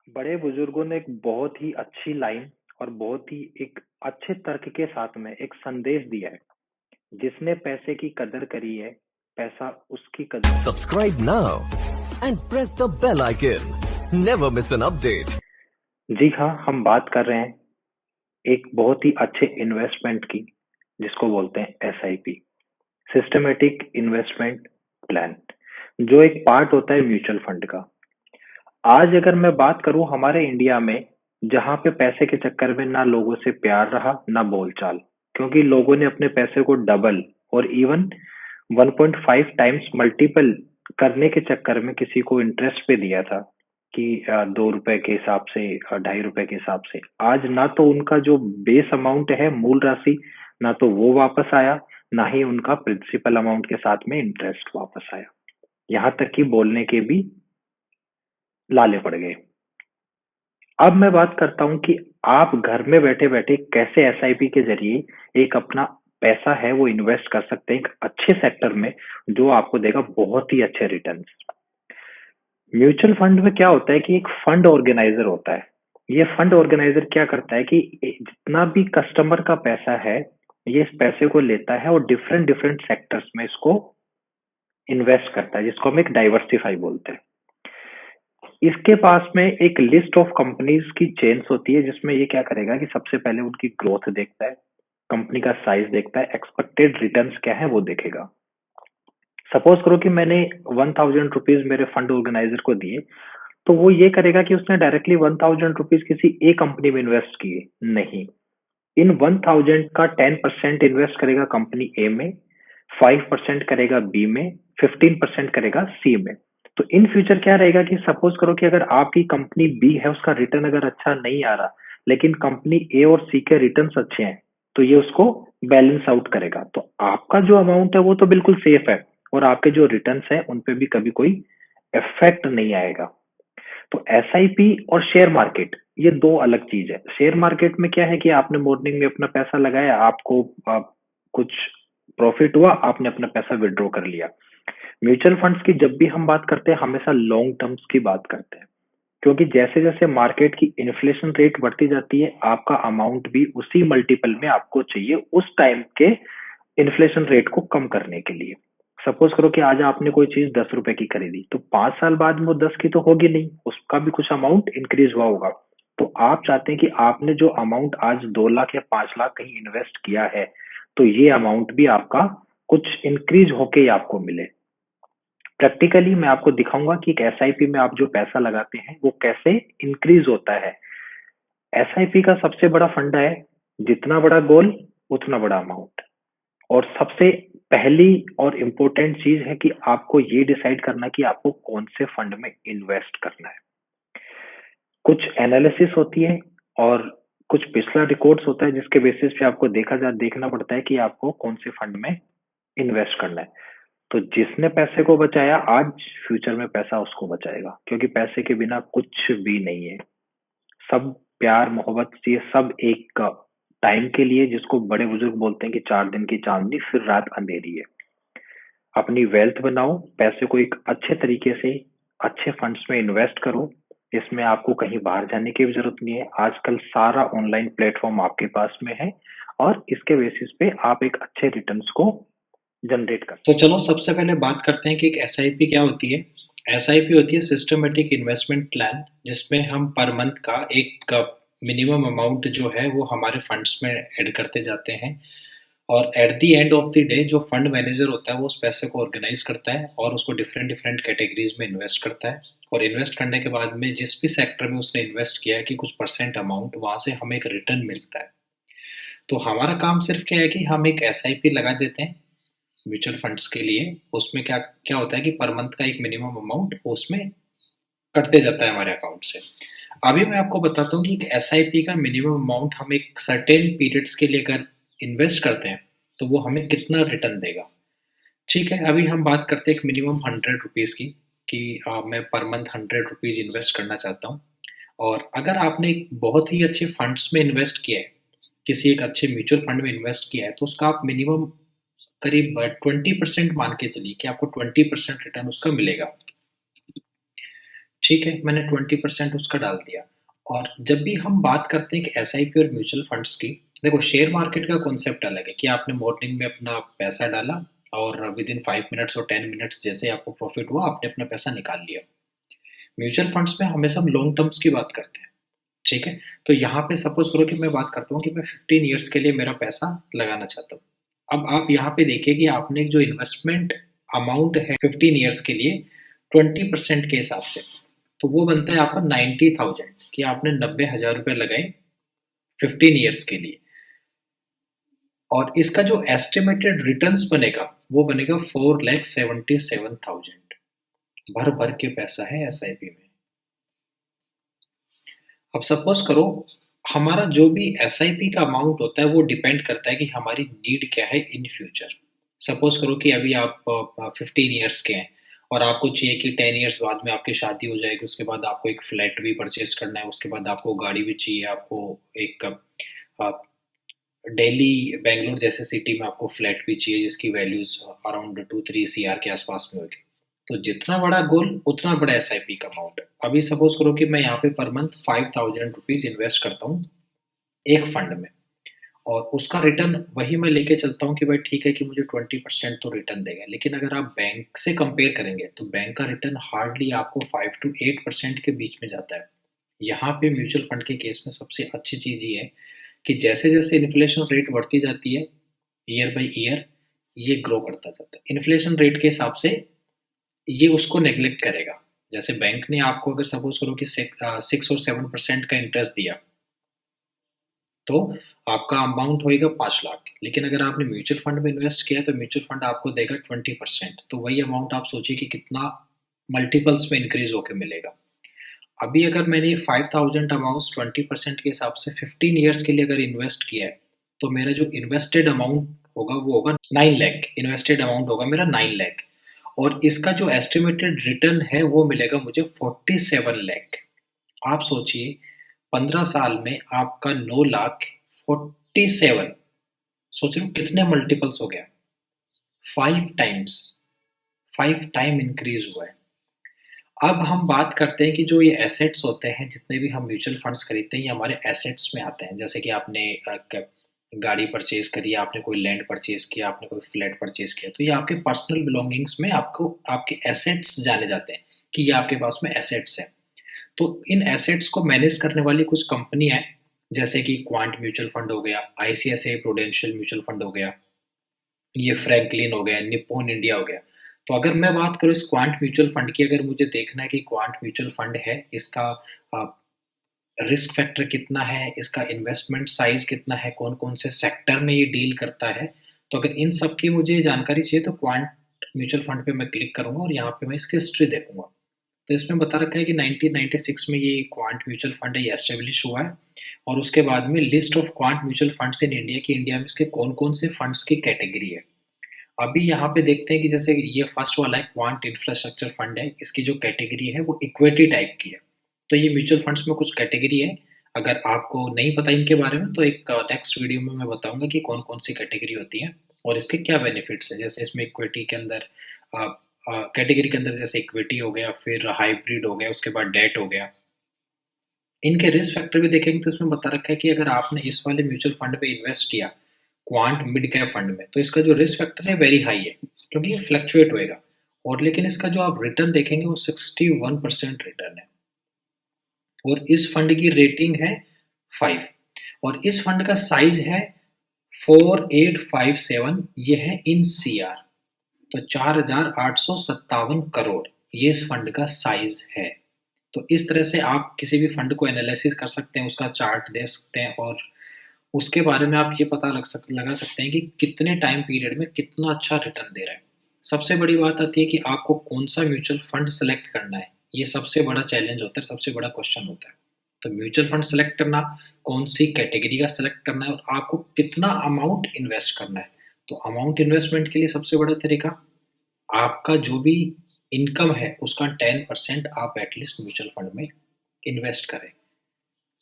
बड़े बुजुर्गों ने एक बहुत ही अच्छी लाइन और बहुत ही एक अच्छे तर्क के साथ में एक संदेश दिया है। जिसने पैसे की कदर करी है, पैसा उसकी कदर करेगा। Subscribe now and press the bell icon. Never miss an update. जी हाँ, हम बात कर रहे हैं एक बहुत ही अच्छे इन्वेस्टमेंट की, जिसको बोलते हैं एसआईपी, सिस्टमेटिक इन्वेस्टमेंट प्लान, जो एक पार्ट होता है म्यूचुअल फंड का। आज अगर मैं बात करूं हमारे इंडिया में, जहां पे पैसे के चक्कर में ना लोगों से प्यार रहा ना बोलचाल, क्योंकि लोगों ने अपने पैसे को डबल और इवन 1.5 टाइम्स मल्टीपल करने के चक्कर में किसी को इंटरेस्ट पे दिया था कि 2 रुपए के हिसाब से, 2.5 रुपए के हिसाब से। आज ना तो उनका जो बेस अमाउंट है, मूल राशि, ना तो वो वापस आया, ना ही उनका प्रिंसिपल अमाउंट के साथ में इंटरेस्ट वापस आया। यहाँ तक कि बोलने के भी लाले पड़ गए। अब मैं बात करता हूँ कि आप घर में बैठे-बैठे कैसे एसआईपी के ज़रिए एक अपना पैसा है वो इन्वेस्ट कर सकते हैं एक अच्छे सेक्टर में, जो आपको देगा बहुत ही अच्छे रिटर्न्स। म्यूचुअल फंड में क्या होता है कि एक फंड ऑर्गेनाइजर होता है। ये फंड ऑर्गेनाइजर क्या करता है कि जितना भी कस्टमर का पैसा है, ये इस पैसे को लेता है और डिफरेंट डिफरेंट सेक्टर्स में इसको इन्वेस्ट करता है, जिसको हम एक डाइवर्सिफाई बोलते हैं। इसके पास में एक लिस्ट ऑफ कंपनीज की चेन्स होती है, जिसमें ये क्या करेगा कि सबसे पहले उनकी ग्रोथ देखता है, कंपनी का साइज देखता है, एक्सपेक्टेड रिटर्न्स क्या है वो देखेगा। सपोज करो कि मैंने 1000 रुपीज मेरे फंड ऑर्गेनाइजर को दिए, तो वो ये करेगा कि उसने डायरेक्टली 1000 रुपीज किसी एक कंपनी में इन्वेस्ट किए नहीं। इन 1000 का 10% इन्वेस्ट करेगा कंपनी ए में, 5% करेगा बी में, 15% करेगा सी में। तो इन फ्यूचर क्या रहेगा कि सपोज करो कि अगर आपकी कंपनी बी है, उसका रिटर्न अगर अच्छा नहीं आ रहा, लेकिन कंपनी ए और सी के रिटर्न्स अच्छे हैं, तो ये उसको बैलेंस आउट करेगा। तो आपका जो अमाउंट है वो तो बिल्कुल सेफ है, और आपके जो रिटर्न्स है उन पे भी कभी कोई इफेक्ट नहीं आएगा। तो एसआईपी और शेयर मार्केट, ये दो अलग चीज है। शेयर मार्केट में क्या है कि आपने मॉर्निंग में अपना पैसा लगाया, आपको कुछ प्रॉफिट हुआ, आपने अपना पैसा विड्रॉ कर लिया। म्यूचुअल फंड्स की जब भी हम बात करते हैं, हमेशा लॉन्ग टर्म्स की बात करते हैं, क्योंकि जैसे जैसे मार्केट की इन्फ्लेशन रेट बढ़ती जाती है, आपका अमाउंट भी उसी मल्टीपल में आपको चाहिए उस टाइम के इन्फ्लेशन रेट को कम करने के लिए। सपोज करो कि आज आपने कोई चीज 10 रुपए की खरीदी, तो 5 साल बाद में वो 10 की तो होगी नहीं, उसका भी कुछ अमाउंट इंक्रीज हुआ होगा। तो आप चाहते हैं कि आपने जो अमाउंट आज 2 लाख या 5 लाख कहीं इन्वेस्ट किया है, तो ये अमाउंट भी आपका कुछ इंक्रीज होके ही आपको मिले। प्रैक्टिकली मैं आपको दिखाऊंगा कि एक एसआईपी में आप जो पैसा लगाते हैं वो कैसे इंक्रीज होता है। एसआईपी का सबसे बड़ा फंडा है, जितना बड़ा गोल उतना बड़ा अमाउंट। और सबसे पहली और इम्पोर्टेंट चीज है कि आपको ये डिसाइड करना कि आपको कौन से फंड में इन्वेस्ट करना है। कुछ एनालिसिस होती है और कुछ पिछला रिकॉर्ड्स होता है, जिसके बेसिस पे आपको देखना पड़ता है कि आपको कौन से फंड में इन्वेस्ट करना है। तो जिसने पैसे को बचाया, आज फ्यूचर में पैसा उसको बचाएगा, क्योंकि पैसे के बिना कुछ भी नहीं है। सब प्यार मोहब्बत, ये सब एक टाइम के लिए, जिसको बड़े बुजुर्ग बोलते हैं कि 4 दिन की चांदनी फिर रात अंधेरी है। अपनी वेल्थ बनाओ, पैसे को एक अच्छे तरीके से अच्छे फंड्स में इन्वेस्ट करो। इसमें आपको कहीं बाहर जाने की भी जरूरत नहीं है, आजकल सारा ऑनलाइन प्लेटफॉर्म आपके पास में है, और इसके बेसिस पे आप एक अच्छे रिटर्न्स को जनरेट कर तो सकते चलो सबसे पहले बात करते हैं कि एक एसआईपी क्या होती है। एसआईपी होती है सिस्टमेटिक इन्वेस्टमेंट प्लान, जिसमें हम पर मंथ का एक मिनिमम अमाउंट जो है वो हमारे फंड्स में ऐड करते जाते हैं, और at the end of the day जो फंड मैनेजर होता है वो उस पैसे को ऑर्गेनाइज करता है और उसको डिफरेंट डिफरेंट कैटेगरीज में इन्वेस्ट करता है। और इन्वेस्ट करने के बाद में जिस भी सेक्टर में उसने इन्वेस्ट किया है कि कुछ परसेंट अमाउंट वहां से हमें एक रिटर्न मिलता है। तो हमारा काम सिर्फ क्या है कि हम एक एसआईपी लगा देते हैं म्यूचुअल फंड्स के लिए। उसमें क्या क्या होता है कि पर मंथ का एक मिनिमम अमाउंट उसमें कटते जाता है हमारे अकाउंट से। अभी मैं आपको बताता हूँ कि एक एसआईपी का मिनिमम अमाउंट हम एक सर्टेन पीरियड्स के लिए अगर इन्वेस्ट करते हैं तो वो हमें कितना रिटर्न देगा। ठीक है, अभी हम बात करते हैं एक मिनिमम 100 रुपीज़ की, कि मैं पर मंथ 100 रुपीज़ इन्वेस्ट करना चाहता हूँ। और अगर आपने एक बहुत ही अच्छे फंड्स में इन्वेस्ट किया है, किसी एक अच्छे म्यूचुअल फंड में इन्वेस्ट किया है, तो उसका आप मिनिमम करीब 20% मान के चलिए कि आपको 20% रिटर्न उसका मिलेगा। ठीक है, मैंने 20% उसका डाल दिया। और जब भी हम बात करते हैं कि एसआईपी और म्यूचुअल फंड्स की, देखो शेयर मार्केट का कॉन्सेप्ट अलग है कि आपने मॉर्निंग में अपना पैसा डाला और विद इन 5 मिनट्स और 10 मिनट्स जैसे आपको प्रॉफिट हुआ आपने अपना पैसा निकाल लिया। म्यूचुअल फंड्स में हमेशा हम लॉन्ग टर्म्स की बात करते हैं, ठीक है? तो यहाँ पे सपोज़ करो कि मैं बात करता हूँ कि मैं 15 इयर्स के लिए मेरा पैसा लगाना चाहता हूँ। अब आप यहाँ पे देखिए कि आपने जो इन्वेस्टमेंट अमाउंट है 15 इयर्स के लिए 20% के हिसाब से, तो वो बनता है आपका 90,000 कि आपने 90,000 रुपए लगाए 15 इयर्स के लिए। और इसका जो एस्टिमेटेड रिटर्न्स बनेगा वो बनेगा 4,77,000। भर भर के पैसा है एसआईपी में। अब सपोज करो हमारा जो भी एसआईपी का अमाउंट होता है वो डिपेंड करता है कि हमारी नीड क्या है इन फ्यूचर। सपोज करो कि अभी आप 15 इयर्स के हैं और आपको चाहिए कि 10 इयर्स बाद में आपकी शादी हो जाएगी, उसके बाद आपको एक फ्लैट भी परचेज करना है, उसके बाद आपको गाड़ी भी चाहिए, आपको एक दिल्ली बेंगलोर जैसे सिटी में आपको फ्लैट भी चाहिए जिसकी वैल्यूज अराउंड 2-3 CR के आसपास में होगी। तो जितना बड़ा गोल उतना बड़ा एसआईपी का अमाउंट है। अभी सपोज करो कि मैं यहाँ पे पर मंथ 5,000 रुपीज इन्वेस्ट करता हूँ एक फंड में और उसका रिटर्न वही मैं लेके चलता हूँ कि भाई ठीक है कि मुझे 20% तो रिटर्न देगा, लेकिन अगर आप बैंक से कंपेयर करेंगे तो बैंक का रिटर्न हार्डली आपको 5 to 8% के बीच में जाता है। यहाँ पे म्यूचुअल फंड के केस में सबसे अच्छी चीज़ ये है कि जैसे जैसे इन्फ्लेशन रेट बढ़ती जाती है ईयर बाय ईयर ये ग्रो करता जाता है। इन्फ्लेशन रेट के हिसाब से ये उसको नेग्लेक्ट करेगा। जैसे बैंक ने आपको अगर सपोज करो कि 6 और 7% का इंटरेस्ट दिया तो आपका अमाउंट होएगा 5 लाख, लेकिन अगर आपने म्यूचुअल फंड में इन्वेस्ट किया तो म्यूचुअल फंड आपको देगा 20%। तो वही अमाउंट आप सोचिए कि कितना मल्टीपल्स में इंक्रीज होकर मिलेगा। अभी अगर मैंने 5,000 अमाउंट 20% के हिसाब से 15 ईयर्स के लिए अगर इन्वेस्ट किया है तो मेरा जो इन्वेस्टेड अमाउंट होगा वो होगा 9 लाख। इन्वेस्टेड अमाउंट होगा मेरा 9 लाख और इसका जो एस्टिमेटेड रिटर्न है वो मिलेगा मुझे 47 लाख। आप सोचिए 15 साल में आपका 9 लाख 47, सोच रहे हो कितने मल्टीपल्स हो गया, 5 टाइम्स, 5 टाइम इंक्रीज हुआ है। अब हम बात करते हैं कि जो ये एसेट्स होते हैं जितने भी हम म्यूचुअल फंड्स खरीदते हैं ये हमारे एसेट्स में आते हैं। जैसे कि आपने गाड़ी परचेज करी, आपने कोई लैंड परचेज किया, आपने कोई फ्लैट परचेज किया, तो ये आपके पर्सनल बिलोंगिंग्स में आपको आपके एसेट्स जाने जाते हैं कि ये आपके पास में एसेट्स है। तो इन एसेट्स को मैनेज करने वाली कुछ कंपनियां हैं जैसे कि क्वांट म्यूचुअल फंड हो गया, आईसीआईसीआई प्रूडेंशियल म्यूचुअल फंड हो गया, ये फ्रैंकलिन हो गया, निप्पॉन इंडिया हो गया। तो अगर मैं बात करूँ इस क्वांट म्यूचुअल फंड की, अगर मुझे देखना है कि क्वांट म्यूचुअल फंड है इसका रिस्क फैक्टर कितना है, इसका इन्वेस्टमेंट साइज कितना है, कौन कौन से सेक्टर में ये डील करता है, तो अगर इन सब की मुझे जानकारी चाहिए तो क्वांट म्यूचुअल फंड पे मैं क्लिक करूंगा और यहाँ पे मैं इसकी हिस्ट्री देखूंगा। तो इसमें बता रखा है कि 1996 में ये क्वांट म्यूचुअल फंड है ये एस्टेब्लिश हुआ है और उसके बाद में list of quant mutual funds in India की इंडिया में इसके कौन कौन से फंड्स की कैटेगरी है। अभी यहाँ पे देखते हैं कि जैसे ये फर्स्ट वाला है क्वांट इंफ्रास्ट्रक्चर फंड है, इसकी जो कैटेगरी है वो इक्विटी टाइप की है। तो ये म्यूचुअल फंड्स में कुछ कैटेगरी है, अगर आपको नहीं पता इनके बारे में तो एक नेक्स्ट वीडियो में मैं बताऊंगा कि कौन कौन सी कैटेगरी होती है और इसके क्या बेनिफिट्स है। जैसे इसमें इक्विटी के अंदर कैटेगरी के अंदर जैसे इक्विटी हो गया, फिर हाइब्रिड हो गया, उसके बाद डेट हो गया। इनके रिस्क फैक्टर भी देखेंगे तो इसमें बता रखा है कि अगर आपने इस वाले म्यूचुअल फंड में इन्वेस्ट किया क्वांट मिड कैप फंड में तो इसका जो रिस्क फैक्टर है वेरी हाई है क्योंकि ये फ्लक्चुएट होएगा। और लेकिन इसका जो आप रिटर्न देखेंगे वो 61% रिटर्न है और इस फंड की रेटिंग है 5 और इस फंड का साइज है 4857, ये है इन सीआर, तो 4,857 करोड़ ये इस फंड का साइज है। तो इस तरह से आप किसी भी फंड को एनालिसिस कर सकते हैं, उसका चार्ट दे सकते हैं और उसके बारे में आप ये पता लगा सकते हैं कि कितने टाइम पीरियड में कितना अच्छा रिटर्न दे रहा है। सबसे बड़ी बात आती है कि आपको कौन सा म्यूचुअल फंड सेलेक्ट करना है, ये सबसे बड़ा चैलेंज होता है, सबसे बड़ा क्वेश्चन होता है। तो म्यूचुअल फंड सेलेक्ट करना, कौन सी कैटेगरी का सेलेक्ट करना है और आपको कितना अमाउंट इन्वेस्ट करना है। तो अमाउंट इन्वेस्टमेंट के लिए सबसे बड़ा तरीका आपका जो भी इनकम है उसका 10% आप एटलीस्ट म्यूचुअल फंड में इन्वेस्ट करें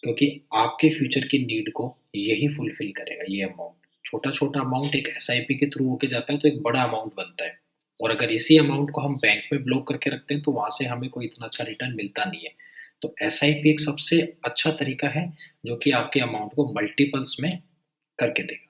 क्योंकि आपके फ्यूचर की नीड को यही फुलफिल करेगा। ये अमाउंट छोटा छोटा अमाउंट एक एसआईपी के थ्रू होके जाता है तो एक बड़ा अमाउंट बनता है। और अगर इसी अमाउंट को हम बैंक में ब्लॉक करके रखते हैं तो वहाँ से हमें कोई इतना अच्छा रिटर्न मिलता नहीं है। तो एसआईपी एक सबसे अच्छा तरीका है जो कि आपके अमाउंट को मल्टीपल्स में करके देगा।